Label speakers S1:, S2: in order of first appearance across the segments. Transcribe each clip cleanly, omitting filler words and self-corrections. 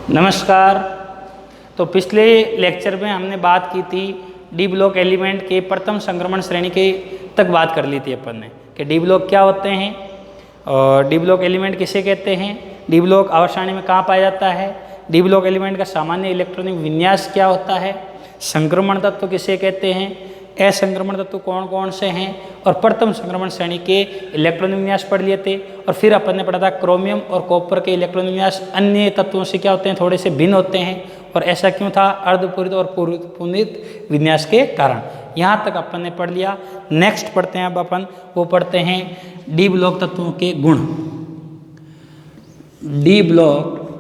S1: नमस्कार। तो पिछले लेक्चर में हमने बात की थी डी ब्लॉक एलिमेंट के प्रथम संक्रमण श्रेणी के तक बात कर ली थी अपन ने कि डी ब्लॉक क्या होते हैं और डी ब्लॉक एलिमेंट किसे कहते हैं, डी ब्लॉक आवर्त सारणी में कहाँ पाया जाता है, डी ब्लॉक एलिमेंट का सामान्य इलेक्ट्रॉनिक विन्यास क्या होता है, संक्रमण तत्व किसे कहते हैं, असंक्रमण तत्व कौन कौन से हैं और प्रथम संक्रमण श्रेणी के इलेक्ट्रॉनिक विन्यास पढ़ लिए थे। और फिर अपन ने पढ़ा था क्रोमियम और कॉपर के इलेक्ट्रॉनिक विन्यास अन्य तत्वों से क्या होते हैं, थोड़े से भिन्न होते हैं और ऐसा क्यों था, अर्धपूरित और पूर्णित विन्यास के कारण। यहाँ तक अपन ने पढ़ लिया। नेक्स्ट पढ़ते हैं अब अपन, वो पढ़ते हैं डी ब्लॉक तत्वों के गुण। डी ब्लॉक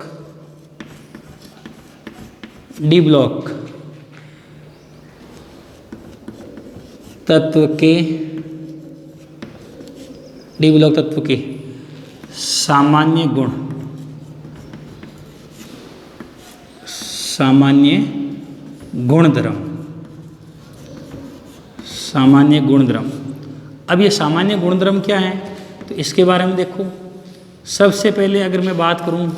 S1: तत्व के डी ब्लॉक तत्व के सामान्य गुण, सामान्य गुणधर्म। अब ये सामान्य गुणधर्म क्या है, तो इसके बारे में देखो। सबसे पहले अगर मैं बात करूं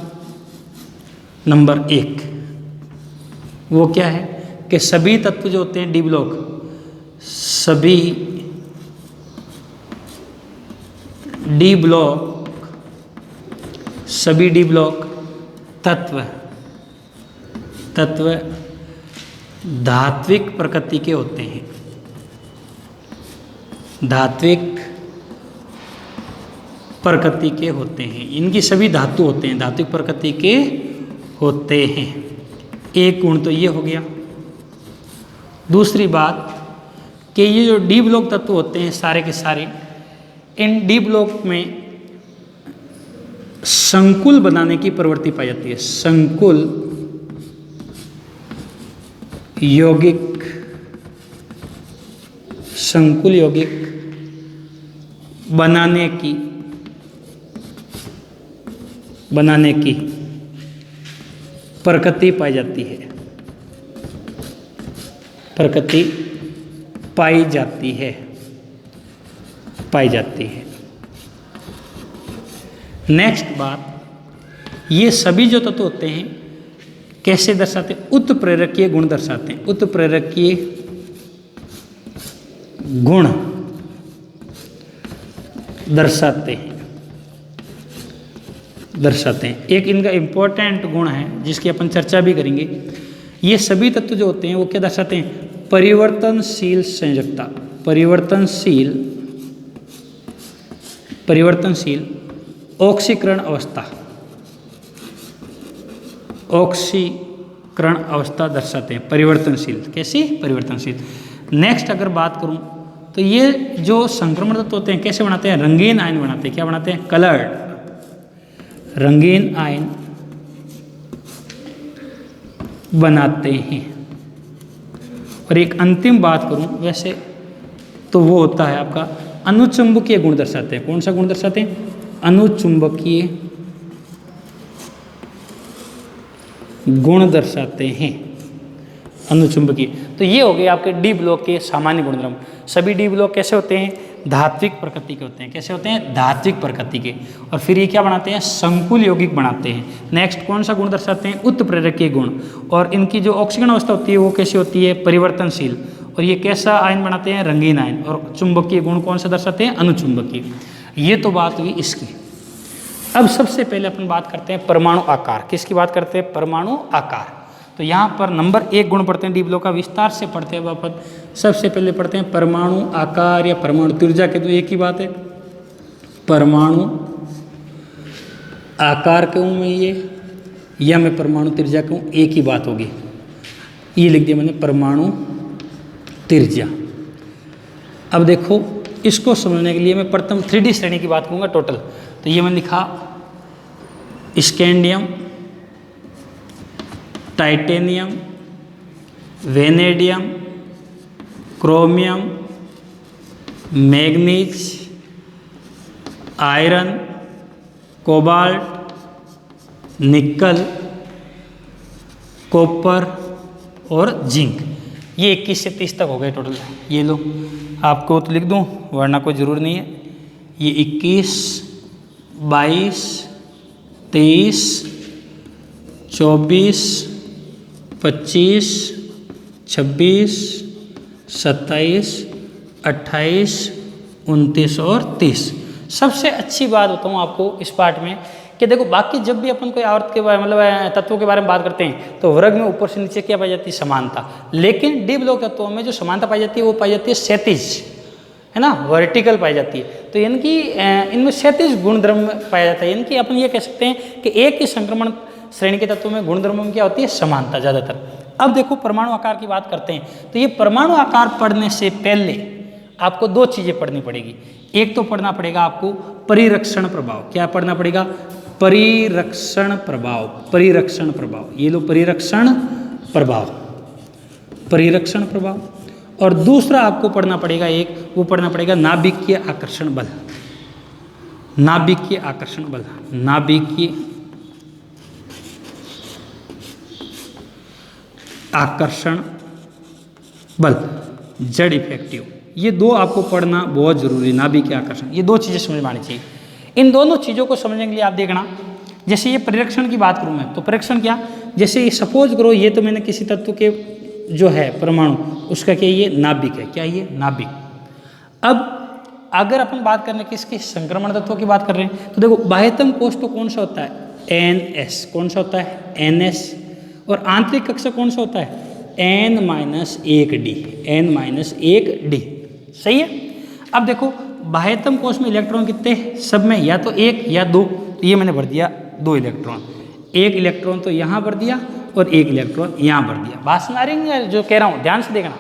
S1: नंबर 1, वो क्या है कि सभी तत्व जो होते हैं डी ब्लॉक, सभी डी ब्लॉक तत्व धात्विक प्रकृति के होते हैं। धात्विक प्रकृति के होते हैं, इनकी सभी धातु होते हैं, धात्विक प्रकृति के होते हैं। एक गुण तो ये हो गया। दूसरी बात कि ये जो डी ब्लॉक तत्व होते हैं सारे के सारे, इन डी ब्लॉक में संकुल बनाने की प्रवृत्ति पाई जाती है। संकुल यौगिक बनाने की प्रकृति पाई जाती है, प्रकृति पाई जाती है। नेक्स्ट बात, ये सभी जो तत्व होते हैं कैसे दर्शाते हैं, उत्प्रेरकीय गुण दर्शाते हैं। उत्प्रेरकीय गुण दर्शाते हैं। एक इनका इंपॉर्टेंट गुण है जिसकी अपन चर्चा भी करेंगे। ये सभी तत्व जो होते हैं वो क्या दर्शाते हैं, परिवर्तनशील संयोजकता, परिवर्तनशील ऑक्सीकरण अवस्था दर्शाते हैं। परिवर्तनशील, कैसी परिवर्तनशील। नेक्स्ट अगर बात करूं तो ये जो संक्रमण तत्व होते हैं कैसे बनाते हैं, रंगीन आयन बनाते हैं। क्या बनाते हैं, कलर्ड, रंगीन आयन बनाते हैं। और एक अंतिम बात करूं वैसे तो वो होता है आपका अनुचुंबकीय गुण दर्शाते हैं। कौन सा गुण दर्शाते हैं, अनुचुंबकीय गुण दर्शाते हैं, अनुचुंबकीय। तो ये हो गए आपके डी ब्लॉक के सामान्य गुणधर्म। सभी डी ब्लॉक कैसे होते हैं, धात्विक प्रकृति के होते हैं। कैसे होते हैं, धात्विक प्रकृति के। और फिर ये क्या बनाते हैं, संकुल यौगिक बनाते हैं। नेक्स्ट कौन सा गुण दर्शाते हैं, उत्प्रेरकीय गुण। और इनकी जो ऑक्सीकरण अवस्था होती है वो कैसी होती है, परिवर्तनशील। और ये कैसा आयन बनाते हैं, रंगीन आयन। और चुंबकीय गुण कौन सा दर्शाते हैं, अनुचुंबकीय। ये तो बात हुई इसकी। अब सबसे पहले अपन बात करते हैं परमाणु आकार। किसकी बात करते हैं, परमाणु आकार। तो यहाँ पर नंबर 1 गुण पढ़ते हैं डी ब्लॉक का, विस्तार से पढ़ते हैं अपन। सबसे पहले पढ़ते हैं परमाणु आकार या परमाणु त्रिज्या के, तो एक ही बात है, परमाणु आकार कहूँ मैं ये, या मैं परमाणु त्रिज्या कहूँ, एक ही बात होगी। ये लिख दिया मैंने, परमाणु त्रिज्या। अब देखो, इसको समझने के लिए मैं प्रथम 3D श्रेणी की बात करूँगा टोटल। तो ये मैंने लिखा scandium, titanium, vanadium, chromium, manganese, iron, cobalt, निकल, कॉपर और जिंक। ये 21 से 30 तक हो गए टोटल। ये लो, आपको तो लिख दूँ वरना कोई ज़रूर नहीं है। ये 21, 22, 23, 24, 25, 26, 27, 28, 29 और 30। सबसे अच्छी बात बताऊँ आपको इस पार्ट में कि देखो बाकी जब भी अपन कोई आवर्त के बारे मतलब तत्वों के बारे में बात करते हैं तो वर्ग में ऊपर से नीचे क्या पाई जाती है, समानता। लेकिन डी ब्लॉक तत्वों में जो समानता पाई जाती है वो पाई जाती है क्षैतिज, है ना, वर्टिकल पाई जाती है। तो यानी कि इनमें क्षैतिज गुणधर्म पाया जाता है। यानी कि अपन ये कह सकते हैं कि एक ही संक्रमण श्रेणी के तत्वों में गुणधर्मों में क्या होती है, समानता ज़्यादातर। अब देखो परमाणु आकार की बात करते हैं तो ये परमाणु आकार पढ़ने से पहले आपको दो चीज़ें पढ़नी पड़ेगी। एक तो पढ़ना पड़ेगा आपको परिरक्षण प्रभाव। क्या पढ़ना पड़ेगा, परिरक्षण प्रभाव। परिरक्षण प्रभाव, ये लो परिरक्षण प्रभाव, परिरक्षण प्रभाव। और दूसरा आपको पढ़ना पड़ेगा एक, वो पढ़ना पड़ेगा नाभिकीय आकर्षण बल। नाभिकीय आकर्षण बल, नाभिकीय आकर्षण बल, जेड इफेक्टिव। ये दो आपको पढ़ना बहुत जरूरी, नाभिकीय आकर्षण, ये दो चीज़ें समझ में आनी चाहिए। इन दोनों चीज़ों को समझने के लिए आप देखना, जैसे ये परिरक्षण की बात करूँ मैं तो परिरक्षण क्या, जैसे ये सपोज करो ये तो मैंने किसी तत्व के जो है परमाणु उसका क्या, ये नाभिक है, क्या ये नाभिक। अब अगर अपन बात करने की इसके संक्रमण तत्वों की बात कर रहे हैं तो देखो बाह्यतम कोष तो कौन सा होता है, NS। कौन सा होता है, NS। और आंतरिक कक्षक कौन सा होता है, N-1D, N-1D। सही है। अब देखो बाह्यतम कोष में इलेक्ट्रॉन कितने, सब में या तो एक या दो। तो ये मैंने भर दिया 2 इलेक्ट्रॉन, एक इलेक्ट्रॉन तो यहाँ भर दिया और एक इलेक्ट्रॉन यहाँ भर दिया। बात सुना रही है जो कह रहा हूँ, ध्यान से देखना,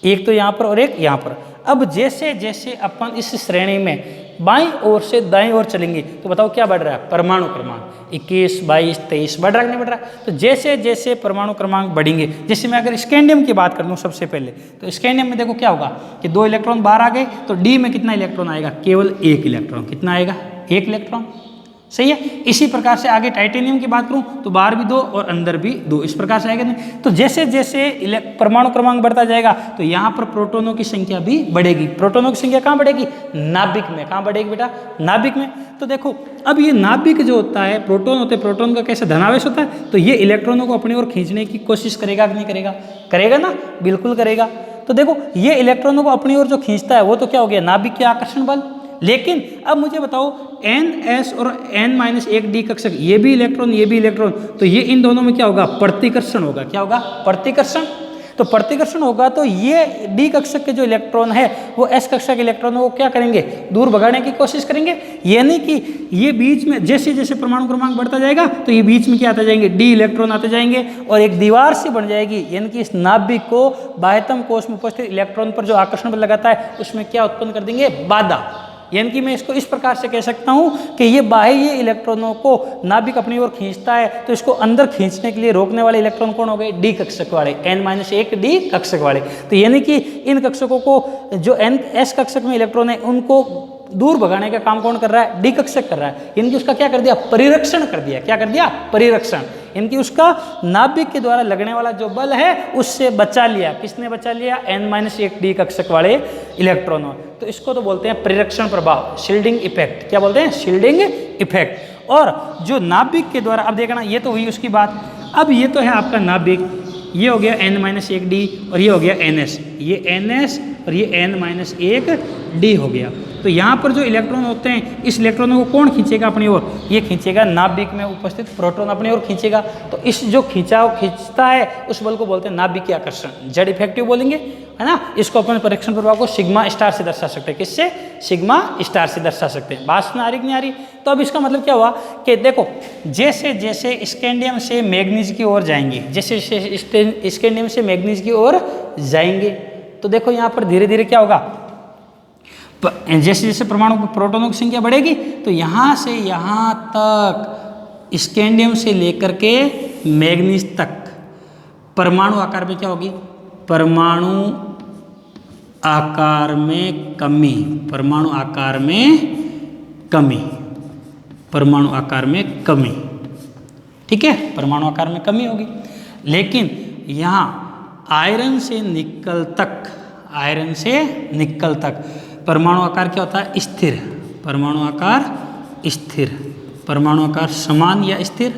S1: एक तो यहाँ पर और एक यहाँ पर। अब जैसे जैसे अपन इस श्रेणी में बाईं ओर से दाईं ओर चलेंगे तो बताओ क्या बढ़ रहा है, परमाणु क्रमांक 21, 22, 23 बढ़ रहा है कि नहीं बढ़ रहा है। तो जैसे जैसे परमाणु क्रमांक बढ़ेंगे, जैसे मैं अगर स्कैंडियम की बात कर लूँ सबसे पहले, तो स्कैंडियम में देखो क्या होगा कि 2 इलेक्ट्रॉन बाहर आ गए तो डी में कितना इलेक्ट्रॉन आएगा, केवल 1 इलेक्ट्रॉन। कितना आएगा, 1 इलेक्ट्रॉन। सही है। इसी प्रकार से आगे टाइटेनियम की बात करूं तो बाहर भी 2 और अंदर भी 2, इस प्रकार से आएगा नहीं। तो जैसे जैसे परमाणु क्रमांक बढ़ता जाएगा तो यहाँ पर प्रोटॉनों की संख्या भी बढ़ेगी। प्रोटॉनों की संख्या कहाँ बढ़ेगी, नाभिक में। कहाँ बढ़ेगी बेटा, नाभिक में। तो देखो अब ये नाभिक जो होता है, प्रोटॉन होते हैं, प्रोटॉन का कैसे धनावेश होता है, तो ये इलेक्ट्रॉनों को अपनी ओर खींचने की कोशिश करेगा कि नहीं करेगा, करेगा ना, बिल्कुल करेगा। तो देखो ये इलेक्ट्रॉनों को अपनी ओर जो खींचता है वो तो क्या हो गया, नाभिकीय आकर्षण बल। लेकिन अब मुझे बताओ NS और N-1D कक्षक, ये भी इलेक्ट्रॉन ये भी इलेक्ट्रॉन, तो ये इन दोनों में क्या होगा, प्रतिकर्षण होगा। क्या होगा, प्रतिकर्षण। तो प्रतिकर्षण होगा तो ये D कक्षक के जो इलेक्ट्रॉन है वो S कक्षक के इलेक्ट्रॉनों को क्या करेंगे, दूर भगाने की कोशिश करेंगे। यानी कि ये बीच में जैसे जैसे परमाणु क्रमांक बढ़ता जाएगा तो ये बीच में क्या आते जाएंगे, D इलेक्ट्रॉन आते जाएंगे और एक दीवार सी बन जाएगी। यानी कि इस नाभिक को बाह्यतम कोष में उपस्थित इलेक्ट्रॉन पर जो आकर्षण बल लगाता है उसमें क्या उत्पन्न कर देंगे, बाधा। यानी कि मैं इसको इस प्रकार से कह सकता हूं कि ये बाह्य इलेक्ट्रॉनों को नाभिक अपनी ओर खींचता है तो इसको अंदर खींचने के लिए रोकने वाले इलेक्ट्रॉन कौन हो गए, D कक्षक वाले, N-1D कक्षक वाले। तो यानी कि इन कक्षकों को जो S कक्षक में इलेक्ट्रॉन है उनको दूर भगाने का काम कौन कर रहा है, D कक्षक कर रहा है। यानी कि उसका क्या कर दिया, परिरक्षण कर दिया। क्या कर दिया, परिरक्षण। यानी कि उसका नाभिक के द्वारा लगने वाला जो बल है उससे बचा लिया। किसने बचा लिया, N-1D कक्षक वाले इलेक्ट्रॉनों। तो इसको तो बोलते हैं परिरक्षण प्रभाव, शील्डिंग इफेक्ट। क्या बोलते हैं, शील्डिंग इफेक्ट। और जो नाभिक के द्वारा, अब देखना ये तो हुई उसकी बात। अब ये तो है आपका नाभिक, ये हो गया N-1D और ये हो गया NS, ये NS और ये N-1D हो गया। तो यहाँ पर जो इलेक्ट्रॉन होते हैं इस इलेक्ट्रॉनों को कौन खींचेगा अपनी ओर, ये खींचेगा नाभिक में उपस्थित प्रोटॉन अपनी ओर खींचेगा। तो इस जो खींचाव खींचता है उस बल को बोलते हैं नाभिकीय आकर्षण, जेड इफेक्टिव बोलेंगे, है ना। इसको अपन परीक्षण प्रभाव को सिग्मा स्टार से दर्शा सकते हैं। किससे, सिग्मा स्टार से दर्शा सकते हैं। बात सुना आ रही नहीं आ रही। तो अब इसका मतलब क्या हुआ कि देखो जैसे जैसे स्कैंडियम से मैग्नीज की ओर जाएंगे, जैसे जैसे स्कैंडियम से मैग्नीज की ओर जाएंगे तो देखो यहाँ पर धीरे धीरे क्या होगा, जैसे जैसे परमाणु प्रोटॉनों की संख्या बढ़ेगी तो यहाँ से यहाँ तक स्कैंडियम से लेकर के मैग्नीज तक परमाणु आकार में क्या होगी, परमाणु आकार में कमी, परमाणु आकार में कमी, परमाणु आकार में कमी। ठीक है, परमाणु आकार में कमी होगी। लेकिन यहाँ आयरन से निकल तक, आयरन से निकल तक परमाणु आकार क्या होता है, स्थिर। परमाणु आकार स्थिर, परमाणु आकार समान या स्थिर,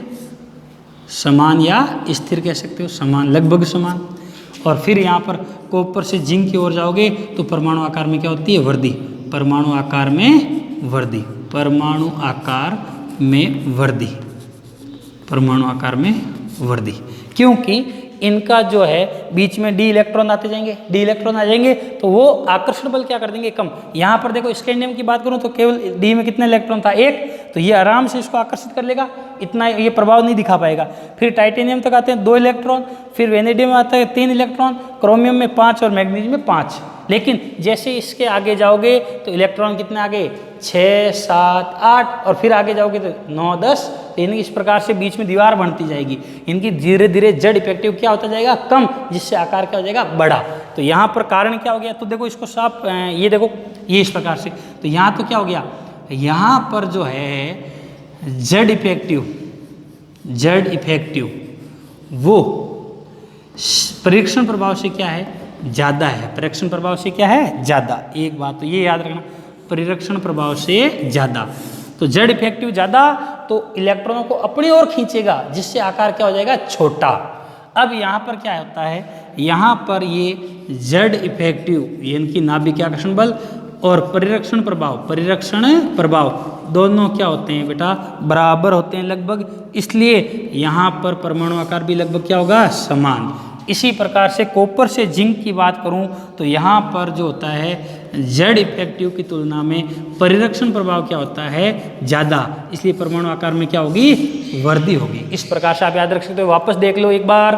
S1: समान या स्थिर कह सकते हो, समान, लगभग समान। और फिर यहाँ पर कॉपर से जिंक की ओर जाओगे तो परमाणु आकार में क्या होती है, वृद्धि, परमाणु आकार में वृद्धि, परमाणु आकार में वृद्धि, परमाणु आकार में वृद्धि। क्योंकि इनका जो है बीच में डी इलेक्ट्रॉन आते जाएंगे, डी इलेक्ट्रॉन आ जाएंगे तो वो आकर्षण बल क्या कर देंगे, कम। यहाँ पर देखो स्कैंडियम की बात करूँ तो केवल डी में कितने इलेक्ट्रॉन था, एक, तो ये आराम से इसको आकर्षित कर लेगा, इतना ये प्रभाव नहीं दिखा पाएगा। फिर टाइटेनियम तक आते हैं 2 इलेक्ट्रॉन, फिर वेनेडियम में आता है 3 इलेक्ट्रॉन, क्रोमियम में 5 और मैग्नीशियम में 5। लेकिन जैसे इसके आगे जाओगे तो इलेक्ट्रॉन कितने आगे, 6, 7, 8 और फिर आगे जाओगे तो 9, 10। तो इस प्रकार से बीच में दीवार बनती जाएगी, इनकी धीरे धीरे जेड इफेक्टिव क्या होता जाएगा, कम, जिससे आकार क्या हो जाएगा, बड़ा। तो यहाँ पर कारण क्या हो गया, तो देखो इसको साफ, ये देखो ये इस प्रकार से, तो यहाँ तो क्या हो गया, यहाँ पर जो है जेड इफेक्टिव वो परीक्षण प्रभाव से क्या है, ज़्यादा है, परीक्षण प्रभाव से क्या है, ज़्यादा। एक बात तो ये याद रखना, परीक्षण प्रभाव से ज़्यादा। तो जेड इफेक्टिव ज़्यादा तो इलेक्ट्रॉनों को अपनी ओर खींचेगा, जिससे आकार क्या हो जाएगा, छोटा। अब यहाँ पर क्या होता है, यहाँ पर ये जेड इफेक्टिव इनकी नाभिकीय आकर्षण बल और परिरक्षण प्रभाव दोनों क्या होते हैं बेटा, बराबर होते हैं लगभग, इसलिए यहाँ पर परमाणु आकार भी लगभग क्या होगा, समान। इसी प्रकार से कॉपर से जिंक की बात करूं तो यहाँ पर जो होता है जेड इफेक्टिव की तुलना में परिरक्षण प्रभाव क्या होता है, ज़्यादा, इसलिए परमाणु आकार में क्या होगी, वृद्धि होगी। इस प्रकार से आप याद रख सकते हो। वापस देख लो एक बार,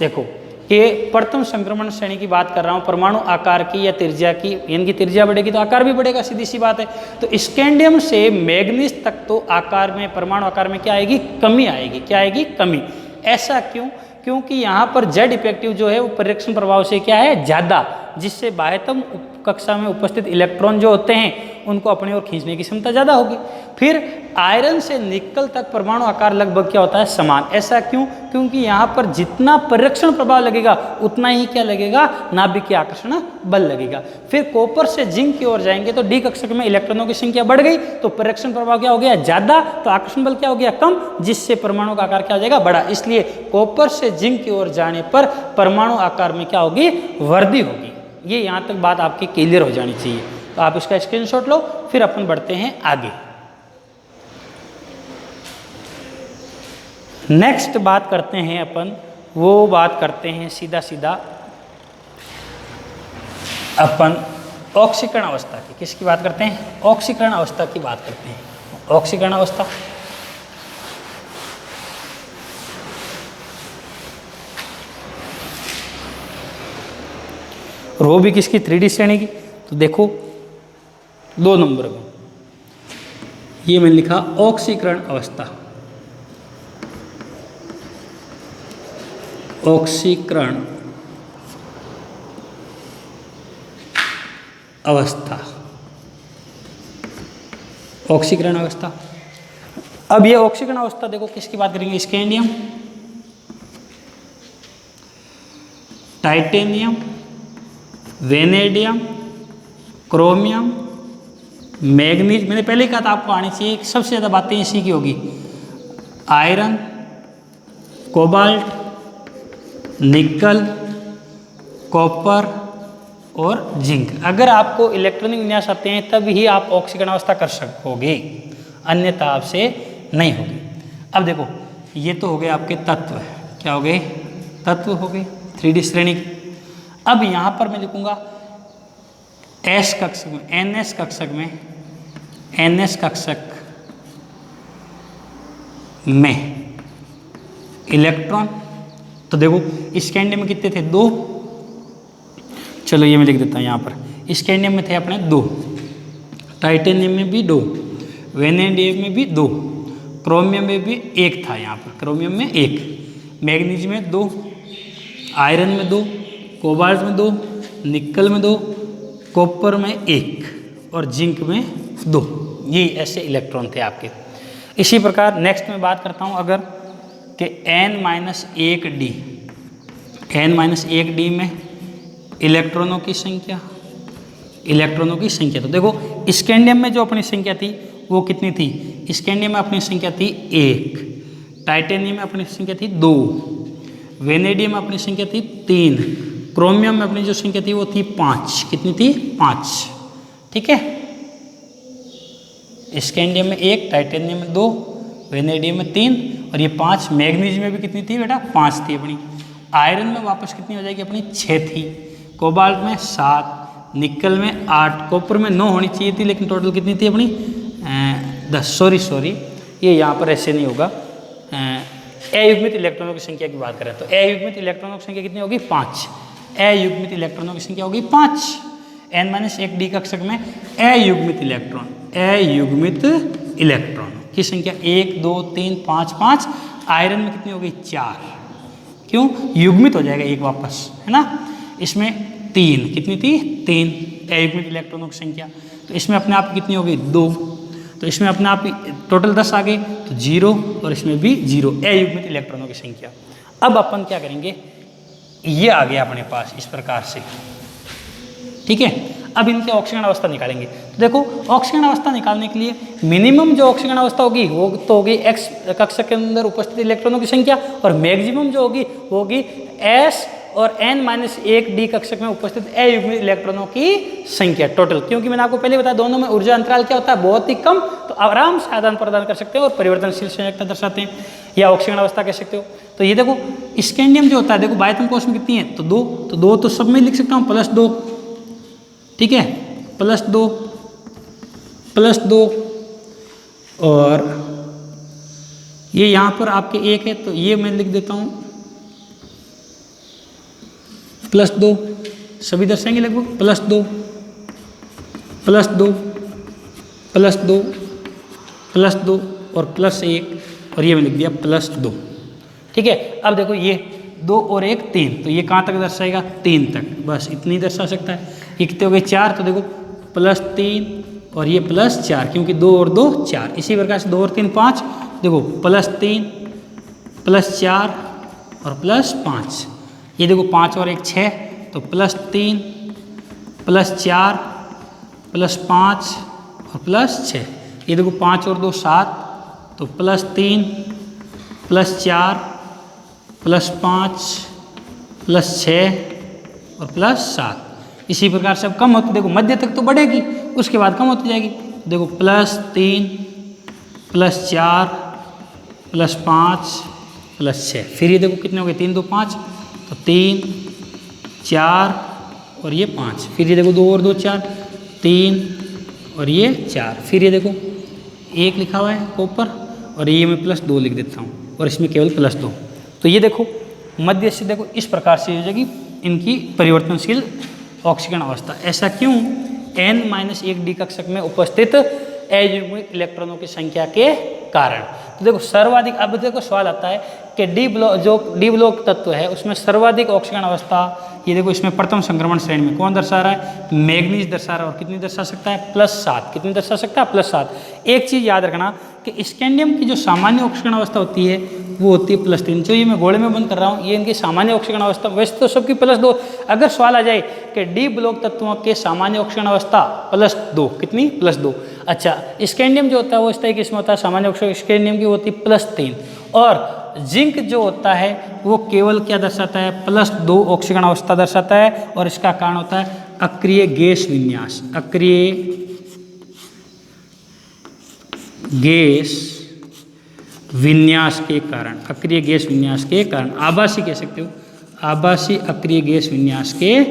S1: देखो कि प्रथम संक्रमण श्रेणी की बात कर रहा हूँ, परमाणु आकार की या त्रिज्या की, इनकी त्रिज्या बढ़ेगी तो आकार भी बढ़ेगा, सीधी सी बात है। तो स्कैंडियम से मैग्नीज तक तो आकार में, परमाणु आकार में क्या आएगी, कमी आएगी, क्या आएगी, कमी। ऐसा क्यों, क्योंकि यहाँ पर जेड इफेक्टिव जो है वो परिरक्षण प्रभाव से क्या है, ज़्यादा, जिससे बाह्यतम कक्षा में उपस्थित इलेक्ट्रॉन जो होते हैं उनको अपनी ओर खींचने की क्षमता ज़्यादा होगी। फिर आयरन से निकल तक परमाणु आकार लगभग क्या होता है, समान। ऐसा क्यों, क्योंकि यहाँ पर जितना परिरक्षण प्रभाव लगेगा उतना ही क्या लगेगा, नाभिकीय आकर्षण बल लगेगा। फिर कॉपर से जिंक की ओर जाएंगे तो डी कक्षक में इलेक्ट्रॉनों की संख्या बढ़ गई तो परिरक्षण प्रभाव क्या हो गया, ज़्यादा, तो आकर्षण बल क्या हो गया, कम, जिससे परमाणु का आकार क्या हो जाएगा, बड़ा। इसलिए कॉपर से जिंक की ओर जाने पर परमाणु आकार में क्या होगी, वृद्धि होगी। ये यहाँ तक बात आपकी क्लियर हो जानी चाहिए। तो आप इसका स्क्रीनशॉट लो, फिर अपन बढ़ते हैं आगे। नेक्स्ट बात करते हैं अपन, वो बात करते हैं सीधा सीधा अपन ऑक्सीकरण अवस्था की। किसकी बात करते हैं, ऑक्सीकरण अवस्था की बात करते हैं। ऑक्सीकरण अवस्था रो भी किसकी, 3D श्रेणी की। तो देखो 2 नंबर में ये मैंने लिखा ऑक्सीकरण अवस्था, ऑक्सीकरण अवस्था, ऑक्सीकरण अवस्था। अब ये ऑक्सीकरण अवस्था देखो किसकी बात करेंगे, scandium, titanium, vanadium, chromium, manganese. मैंने पहले ही कहा था आपको आनी चाहिए, सबसे ज़्यादा बातें इसी की होगी। आयरन, कोबाल्ट, निकल, कॉपर और जिंक। अगर आपको इलेक्ट्रॉनिक विन्यास आते हैं तब ही आप ऑक्सीकरण अवस्था कर सकोगे, अन्यथा आपसे नहीं होगी। अब देखो ये तो हो गए आपके तत्व, क्या हो गए, तत्व हो गए 3D श्रेणी। अब यहाँ पर मैं लिखूँगा एस कक्षक में, एनएस कक्षक में, एनएस कक्षक में इलेक्ट्रॉन। तो देखो स्कैंडियम में कितने थे, 2। चलो ये मैं लिख देता हूँ यहाँ पर, स्कैंडियम में थे अपने 2, टाइटेनियम में भी 2, वेनेडियम में भी 2, क्रोमियम में भी 1 था यहाँ पर, क्रोमियम में 1, मैग्नीशियम में 2, आयरन में 2, कोबाल्ट में 2, निकल में 2, कॉपर में 1 और जिंक में 2। ये ऐसे इलेक्ट्रॉन थे आपके। इसी प्रकार नेक्स्ट में बात करता हूँ अगर कि n-1d, n-1d में इलेक्ट्रॉनों की संख्या, इलेक्ट्रॉनों की संख्या। तो देखो स्कैंडियम में जो अपनी संख्या थी वो कितनी थी, स्कैंडियम में अपनी संख्या थी 1, टाइटेनियम में अपनी संख्या थी 2, वेनेडियम में अपनी संख्या थी 3, क्रोमियम में अपनी जो संख्या थी वो थी 5। कितनी थी? 5। ठीक है, स्कैंडियम में 1, टाइटेनियम में 2, वेनेडियम में 3 और ये 5। मैग्नीशियम में भी कितनी थी बेटा? 5 थी अपनी। आयरन में वापस कितनी हो जाएगी अपनी? 6 थी। कोबाल्ट में 7, निकल में 8, कॉपर में 9 होनी चाहिए थी, लेकिन टोटल कितनी थी अपनी? 10। सॉरी ये यहाँ पर ऐसे नहीं होगा। अयुग्मित इलेक्ट्रॉनों की संख्या की बात करें तो अयुग्मित इलेक्ट्रॉनों की संख्या कितनी होगी? 5। अयुग्मित इलेक्ट्रॉनों की संख्या होगी 5। n-1 कक्षक में अयुग्मित इलेक्ट्रॉन की संख्या 1, 2, 3, 5, 5। आयरन में कितनी हो गई? 4। क्यों? युग्मित हो जाएगा एक वापस, है ना। इसमें 3, कितनी थी? 3 अयुग्मित इलेक्ट्रॉनों की संख्या। तो इसमें अपने आप कितनी हो गई? 2। तो इसमें अपने आप टोटल 10 आ गए, तो 0 और इसमें भी 0 अयुग्मित इलेक्ट्रॉनों की संख्या। अब अपन क्या करेंगे, ये आ गया अपने पास इस प्रकार से, ठीक है। अब इनके ऑक्सीकरण अवस्था निकालेंगे। तो देखो ऑक्सीकरण अवस्था निकालने के लिए मिनिमम जो ऑक्सीकरण अवस्था होगी वो तो होगी x कक्षक के अंदर उपस्थित इलेक्ट्रॉनों की संख्या, और मैक्सिमम जो होगी वो होगी s और n-1 d कक्षक में उपस्थित अयुग्मित इलेक्ट्रॉनों की संख्या टोटल। क्योंकि मैंने आपको पहले बताया दोनों में ऊर्जा अंतराल क्या होता है? बहुत ही कम, तो आराम से आदान प्रदान कर सकते हो और परिवर्तनशील संयोजकता दर्शाते हैं या ऑक्सीकरण अवस्था कह सकते हो। तो ये देखो स्कैंडियम जो होता है, देखो बाह्यतम कोश में कितनी है? तो 2, तो 2 तो सब में लिख सकता हूँ +2, ठीक है, +2 और ये यहाँ पर आपके 1 है, तो ये मैं लिख देता हूँ +2, सभी दर्शाएंगे लगभग +2 और +1 और ये मैं लिख दिया +2, ठीक है। अब देखो ये 2 और 1 3, तो ये कहाँ तक दर्शाएगा? 3 तक, बस इतनी दर्शा सकता है। ये कितने हो गए? 4, तो देखो +3 और ये +4, क्योंकि 2 और 2 4। इसी प्रकार से 2 और 3 5, देखो +3 +4 और +5। ये देखो 5 और 1 6, तो +3 +4 +5 और +6। ये देखो 5 और 2 7, तो +3 +4 +5 +6 और +7। इसी प्रकार से अब कम होती, देखो मध्य तक तो बढ़ेगी, उसके बाद कम होती जाएगी। देखो +3 +4 +5 +6, फिर ये देखो कितने हो गए? 3 2 5, तो 3 4 और ये 5, फिर ये देखो 2 और 2 4, 3 और ये 4, फिर ये देखो 1 लिखा हुआ है कॉपर और ये मैं +2 लिख देता हूँ और इसमें केवल +2। तो ये देखो मध्य से देखो इस प्रकार से हो जाएगी इनकी परिवर्तनशील ऑक्सीकरण अवस्था। ऐसा क्यों? n-1 d कक्षक में उपस्थित अयुग्मित इलेक्ट्रॉनों की संख्या के कारण। तो देखो सर्वाधिक, अब देखो सवाल आता है कि डी ब्लॉक तत्व है उसमें सर्वाधिक ऑक्सीकरण अवस्था, ये देखो इसमें प्रथम संक्रमण श्रेणी में कौन दर्शा रहा है? मैग्नीज दर्शा रहा है, और कितनी दर्शा सकता है? +7। कितनी दर्शा सकता है? +7। एक चीज़ याद रखना कि स्कैंडियम की जो सामान्य ऑक्सीकरण अवस्था होती है वो होती है +3। जो ये मैं गोले में बंद कर रहा हूँ ये इनकी सामान्य ऑक्सीकरण अवस्था, वैसे तो सबकी +2। अगर सवाल आ जाए कि डी ब्लॉक तत्वों के सामान्य ऑक्सीकरण अवस्था +2, कितनी? +2। अच्छा, स्कैंडियम जो होता है वो इस तरीके से होता है, सामान्य ऑक्सीकरण स्कैंडियम की होती है +3, और जिंक जो होता है वो केवल क्या दर्शाता है? +2 ऑक्सीकरण अवस्था दर्शाता है, और इसका कारण होता है अक्रिय गैस विन्यास। अक्रिय गैस विन्यास के कारण, अक्रिय गैस विन्यास के कारण, आभासी कह सकते हो, आभासी अक्रिय गैस विन्यास के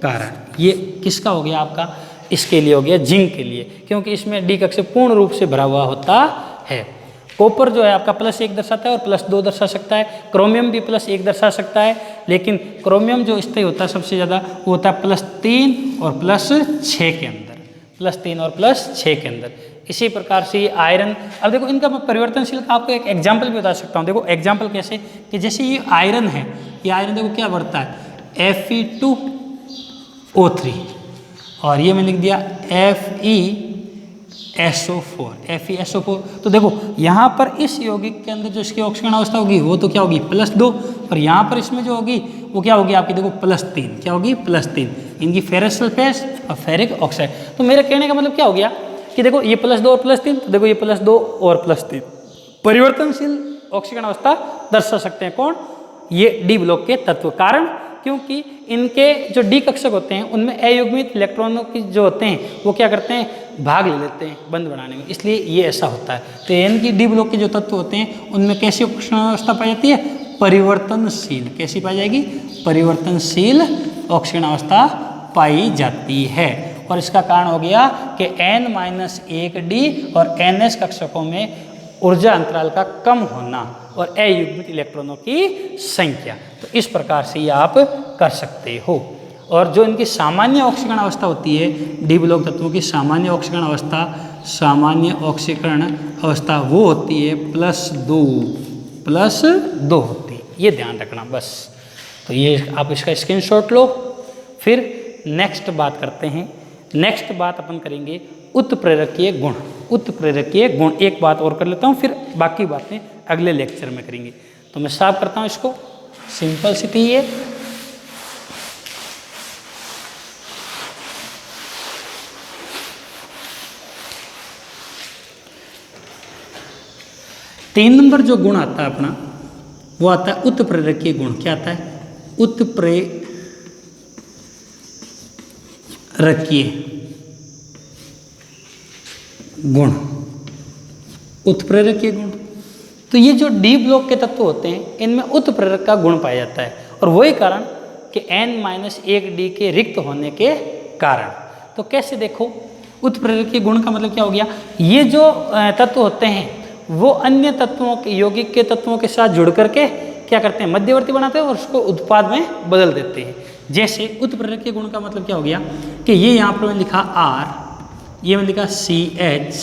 S1: कारण। ये किसका हो गया आपका? इसके लिए हो गया, जिंक के लिए, क्योंकि इसमें डी कक्षक पूर्ण रूप से भरा हुआ होता है। कॉपर जो है आपका +1 दर्शाता है और +2 दर्शा सकता है। क्रोमियम भी +1 दर्शा सकता है, लेकिन क्रोमियम जो स्थायी होता है सबसे ज़्यादा वो होता है +3 और +6 के अंदर, +3 और +6 के अंदर। इसी प्रकार से ये आयरन, अब देखो इनका मैं परिवर्तनशील का आपको एक एग्जाम्पल भी बता सकता हूँ। देखो एग्जाम्पल कैसे, कि जैसे ये आयरन है, ये आयरन देखो क्या बढ़ता है? Fe2O3, और ये मैंने लिख दिया FeSO4। तो देखो यहाँ पर इस यौगिक के अंदर जो इसकी ऑक्सीकरण अवस्था होगी वो तो क्या होगी? +2, और यहाँ पर इसमें जो होगी वो क्या होगी आपकी? देखो +3, क्या होगी? +3। इनकी फेरस सल्फेट और फेरिक ऑक्साइड। तो मेरे कहने का मतलब क्या हो गया कि देखो ये +2 और +3, तो देखो ये +2 और +3 परिवर्तनशील ऑक्सीकरण अवस्था दर्शा सकते हैं। कौन? ये डी ब्लॉक के तत्व। कारण क्योंकि इनके जो डी कक्षक होते हैं उनमें अयुग्मित इलेक्ट्रॉनों की जो होते हैं वो क्या करते हैं, भाग ले लेते हैं बंध बनाने में, इसलिए ये ऐसा होता है। तो यानी कि डी ब्लॉक के जो तत्व होते हैं उनमें कैसी ऑक्सीकरण अवस्था पाई जाती है? परिवर्तनशील। कैसी पाई जाएगी? परिवर्तनशील ऑक्सीकरण अवस्था पाई जाती है। और इसका कारण हो गया कि N-1D और NS कक्षकों में ऊर्जा अंतराल का कम होना और अयुग्मित इलेक्ट्रॉनों की संख्या। तो इस प्रकार से ये आप कर सकते हो। और जो इनकी सामान्य ऑक्सीकरण अवस्था होती है, डी ब्लॉक तत्वों की सामान्य ऑक्सीकरण अवस्था वो होती है +2 होती है। ये ध्यान रखना बस। तो ये आप इसका स्क्रीनशॉट लो। फिर नेक्स्ट बात करते हैं। नेक्स्ट बात अपन करेंगे उत्प्रेरकीय गुण। उत्प्रेरकीय गुण एक बात और कर लेता हूँ, फिर बाकी बातें अगले लेक्चर में करेंगे। तो मैं साफ करता हूँ इसको। सिंपल सी थी ये। तीन नंबर जो गुण आता है अपना वो आता है उत्प्रेरकीय गुण। क्या आता है? उत्प्रेरकीय गुण। उत्प्रेरकीय गुण। तो ये जो डी ब्लॉक के तत्व होते हैं इनमें उत्प्रेरक का गुण पाया जाता है और वही कारण कि N-1D के रिक्त होने के कारण। तो कैसे देखो, उत्प्रेरकीय गुण का मतलब क्या हो गया? ये जो तत्व होते हैं वो अन्य तत्वों के यौगिक के तत्वों के साथ जुड़ करके क्या करते हैं? मध्यवर्ती बनाते हैं और उसको उत्पाद में बदल देते हैं। जैसे उत्प्रेरकीय गुण का मतलब क्या हो गया कि ये यहाँ पर मैंने लिखा R, ये मैंने लिखा CH,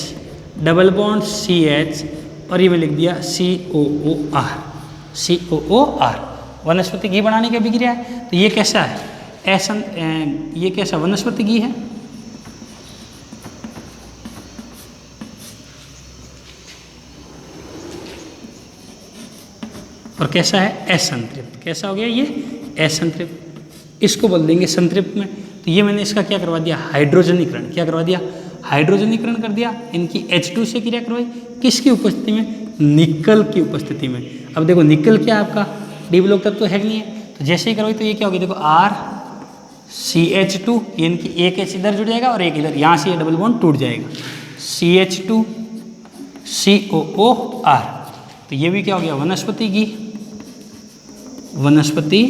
S1: डबल बॉन्ड CH और ये मैं लिख दिया COOR। वनस्पति घी बनाने की अभिक्रिया है। तो ये कैसा है? ये कैसा वनस्पति घी है? और कैसा है? असंतृप्त। कैसा हो गया ये? असंतृप्त। इसको बोल देंगे संतृप्त में। तो ये मैंने इसका क्या करवा दिया? हाइड्रोजनीकरण। क्या करवा दिया? हाइड्रोजनीकरण कर दिया। इनकी H2 से क्रिया करवाई। किसकी उपस्थिति में? निकल की उपस्थिति में। अब देखो निकल क्या आपका डी ब्लॉक तत्व है नहीं है, तो जैसे ही करवाई तो ये क्या होगी? देखो RCH2, इनकी एक H इधर जुड़ जाएगा और एक इधर, यहाँ से ये डबल बॉन्ड टूट जाएगा। CH2 COOR। तो ये भी क्या हो गया? वनस्पति घी। वनस्पति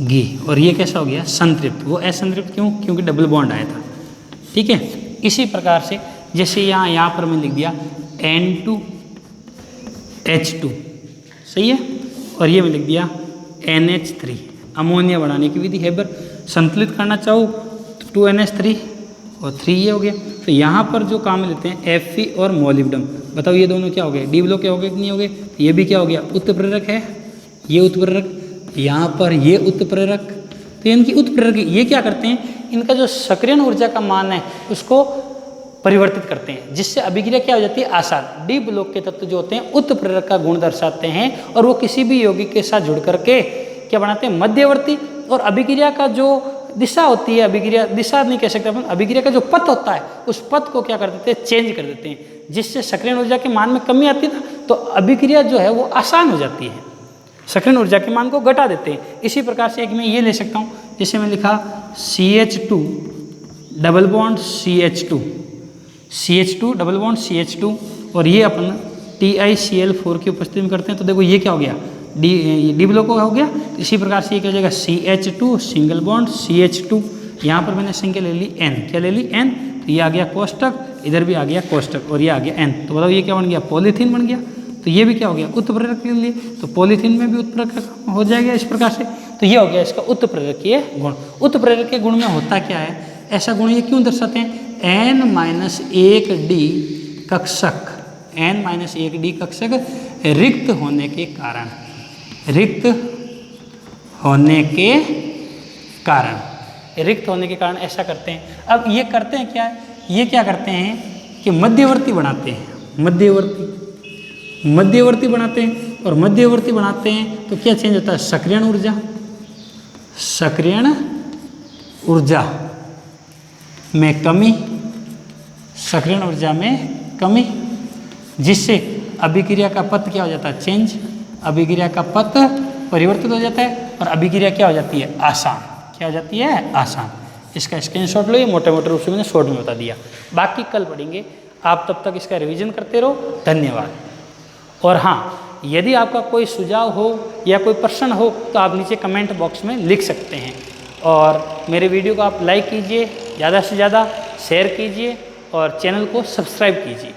S1: घी। और ये कैसा हो गया? संतृप्त। वो असंतृप्त क्यों? क्योंकि डबल बॉन्ड आया था। ठीक है। इसी प्रकार से जैसे यहाँ पर मैं लिख दिया N2H2, सही है। और ये मैं लिख दिया NH3। अमोनिया बनाने की विधि है। बर संतुलित करना चाहो तो 2NH3 और 3 ये हो गया। तो यहाँ पर जो काम लेते हैं Fe और मोलिब्डम। बताओ ये दोनों क्या हो गए? डी ब्लॉक के हो गए कि नहीं हो गए? ये भी क्या हो गया? उत्प्रेरक है। ये उत्प्रेरक, यहाँ पर ये उत्प्रेरक। तो इनकी उत्प्रेरक ये क्या करते हैं? इनका जो सक्रियण ऊर्जा का मान है उसको परिवर्तित करते हैं, जिससे अभिक्रिया क्या हो जाती है? आसान। डी ब्लॉक के तत्व जो होते हैं उत्प्रेरक का गुण दर्शाते हैं और वो किसी भी यौगिक के साथ जुड़ करके क्या बनाते हैं? मध्यवर्ती। और अभिक्रिया का जो दिशा होती है, अभिक्रिया दिशा नहीं कह सकते अपन, अभिक्रिया का जो पथ होता है उस पथ को क्या कर देते हैं? चेंज कर देते हैं, जिससे सक्रियण ऊर्जा के मान में कमी आती है तो अभिक्रिया जो है वो आसान हो जाती है। सक्रियण ऊर्जा के मान को घटा देते हैं। इसी प्रकार से एक मैं ये ले सकता हूँ, जैसे मैं लिखा CH2 double bond CH2 double bond CH2 और ये अपन TiCl4 की उपस्थिति में करते हैं। तो देखो ये क्या हो गया? डी ब्लॉक हो गया। इसी प्रकार से ये क्या हो जाएगा? CH2 single bond CH2। यहाँ पर मैंने संख्या ले ली N। क्या ले ली? N। तो ये आ गया कोष्टक, इधर भी आ गया कोष्टक और ये आ गया N। तो बताओ ये क्या बन गया? पॉलीथीन बन गया। तो ये भी क्या हो गया? उत्प्रेरक के लिए। तो पॉलीथीन में भी उत्प्रेरक हो जाएगा इस प्रकार से। तो ये हो गया इसका उत्प्रेरकीय गुण। उत्प्रेरकीय गुण में होता क्या है? ऐसा गुण ये क्यों दर्शाते हैं? N-1D कक्षक, N-1D कक्षक रिक्त होने के कारण, रिक्त होने के कारण ऐसा करते हैं। अब ये करते हैं क्या? ये क्या करते हैं कि मध्यवर्ती बनाते हैं। मध्यवर्ती बनाते हैं और मध्यवर्ती बनाते हैं तो क्या चेंज होता है? सक्रियण ऊर्जा में कमी, सक्रियण ऊर्जा में कमी, जिससे अभिक्रिया का पथ क्या हो जाता है, चेंज, अभिक्रिया का पथ परिवर्तित हो जाता है और अभिक्रिया क्या हो जाती है, आसान, क्या हो जाती है, आसान। इसका स्क्रीनशॉट लो, ये मोटे मोटे रूप से मैंने शॉर्ट में बता दिया, बाकी कल पढ़ेंगे। आप तब तक इसका रिवीजन करते रहो। धन्यवाद। और हाँ, यदि आपका कोई सुझाव हो या कोई प्रश्न हो तो आप नीचे कमेंट बॉक्स में लिख सकते हैं। और मेरे वीडियो को आप लाइक कीजिए, ज़्यादा से ज़्यादा शेयर कीजिए और चैनल को सब्सक्राइब कीजिए।